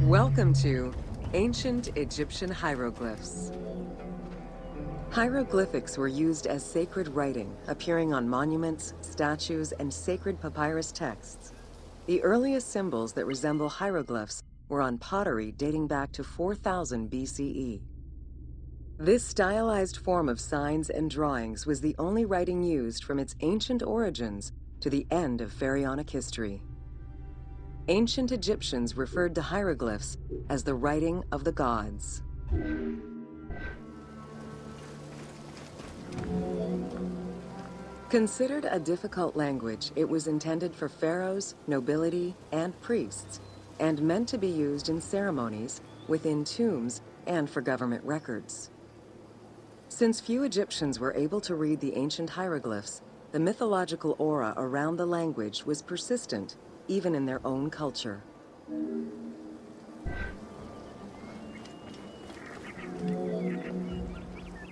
Welcome to Ancient Egyptian Hieroglyphs. Hieroglyphics were used as sacred writing, appearing on monuments, statues, and sacred papyrus texts. The earliest symbols that resemble hieroglyphs were on pottery dating back to 4000 BCE. This stylized form of signs and drawings was the only writing used from its ancient origins to the end of pharaonic history. Ancient Egyptians referred to hieroglyphs as the writing of the gods. Considered a difficult language, it was intended for pharaohs, nobility, and priests, and meant to be used in ceremonies, within tombs, and for government records. Since few Egyptians were able to read the ancient hieroglyphs, the mythological aura around the language was persistent, even in their own culture.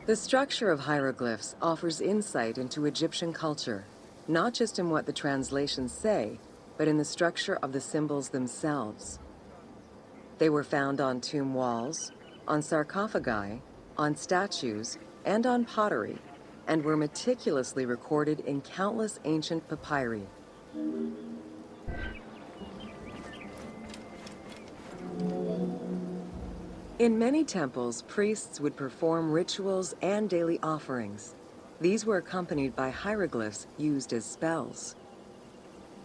The structure of hieroglyphs offers insight into Egyptian culture, not just in what the translations say, but in the structure of the symbols themselves. They were found on tomb walls, on sarcophagi, on statues, and on pottery, and were meticulously recorded in countless ancient papyri. In many temples, priests would perform rituals and daily offerings. These were accompanied by hieroglyphs used as spells.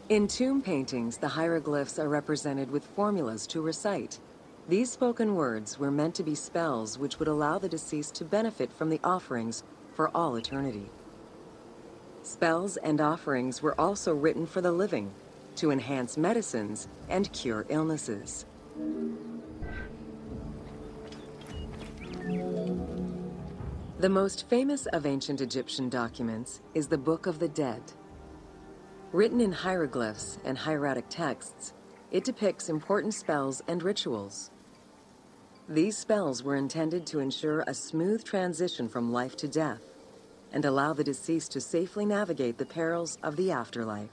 In tomb paintings, the hieroglyphs are represented with formulas to recite. These spoken words were meant to be spells which would allow the deceased to benefit from the offerings for all eternity. Spells and offerings were also written for the living, to enhance medicines and cure illnesses. The most famous of ancient Egyptian documents is the Book of the Dead. Written in hieroglyphs and hieratic texts, it depicts important spells and rituals. These spells were intended to ensure a smooth transition from life to death and allow the deceased to safely navigate the perils of the afterlife.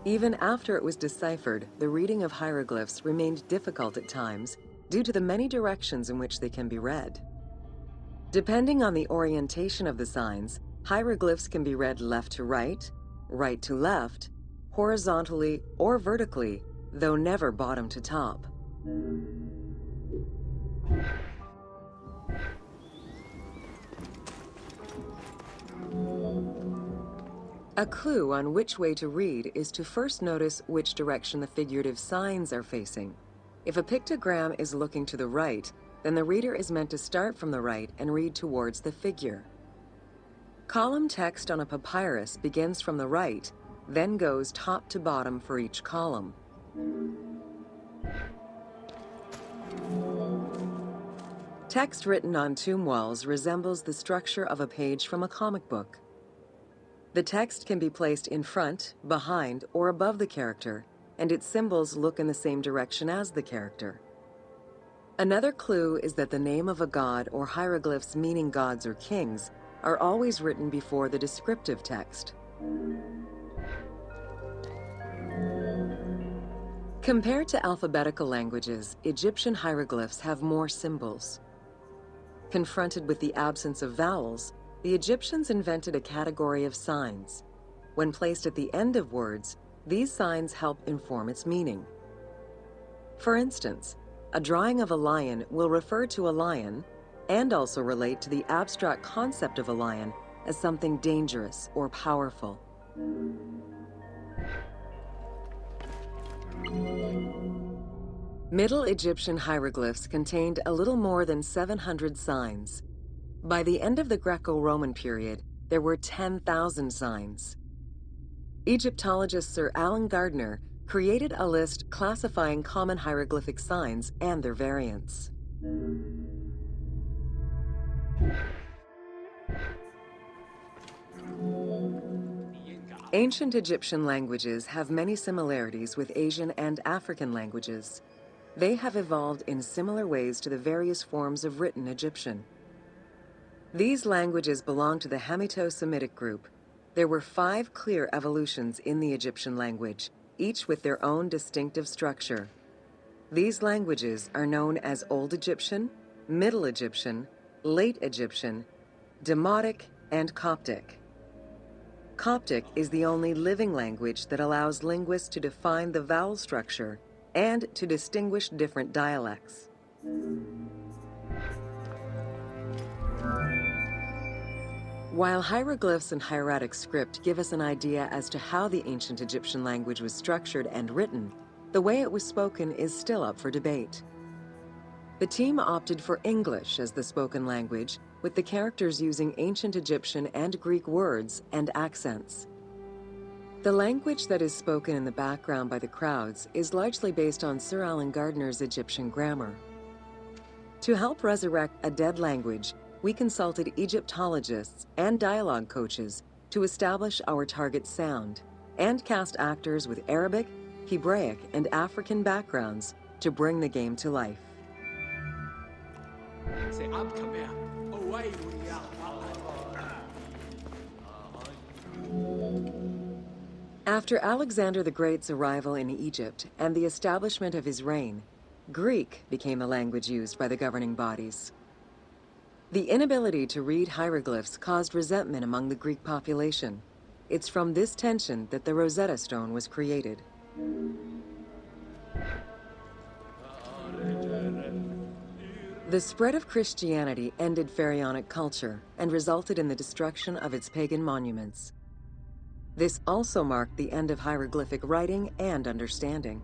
Even after it was deciphered, the reading of hieroglyphs remained difficult at times due to the many directions in which they can be read. Depending on the orientation of the signs, hieroglyphs can be read left to right, right to left, horizontally or vertically, though never bottom to top. A clue on which way to read is to first notice which direction the figurative signs are facing. If a pictogram is looking to the right, then the reader is meant to start from the right and read towards the figure. Column text on a papyrus begins from the right, then goes top to bottom for each column. Text written on tomb walls resembles the structure of a page from a comic book. The text can be placed in front, behind, or above the character, and its symbols look in the same direction as the character. Another clue is that the name of a god or hieroglyphs meaning gods or kings are always written before the descriptive text. Compared to alphabetical languages, Egyptian hieroglyphs have more symbols. Confronted with the absence of vowels, the Egyptians invented a category of signs. When placed at the end of words, these signs help inform its meaning. For instance, a drawing of a lion will refer to a lion and also relate to the abstract concept of a lion as something dangerous or powerful. Middle Egyptian hieroglyphs contained a little more than 700 signs. By the end of the Greco-Roman period, there were 10,000 signs. Egyptologist Sir Alan Gardner created a list classifying common hieroglyphic signs and their variants. Ancient Egyptian languages have many similarities with Asian and African languages. They have evolved in similar ways to the various forms of written Egyptian. These languages belong to the Hamito-Semitic group. There were 5 clear evolutions in the Egyptian language, each with their own distinctive structure. These languages are known as Old Egyptian, Middle Egyptian, Late Egyptian, Demotic, and Coptic. Coptic is the only living language that allows linguists to define the vowel structure and to distinguish different dialects. While hieroglyphs and hieratic script give us an idea as to how the ancient Egyptian language was structured and written, the way it was spoken is still up for debate. The team opted for English as the spoken language, with the characters using ancient Egyptian and Greek words and accents. The language that is spoken in the background by the crowds is largely based on Sir Alan Gardner's Egyptian grammar. To help resurrect a dead language, we consulted Egyptologists and dialogue coaches to establish our target sound, and cast actors with Arabic, Hebraic, and African backgrounds to bring the game to life. After Alexander the Great's arrival in Egypt and the establishment of his reign, Greek became the language used by the governing bodies. The inability to read hieroglyphs caused resentment among the Greek population. It's from this tension that the Rosetta Stone was created. The spread of Christianity ended pharaonic culture and resulted in the destruction of its pagan monuments. This also marked the end of hieroglyphic writing and understanding.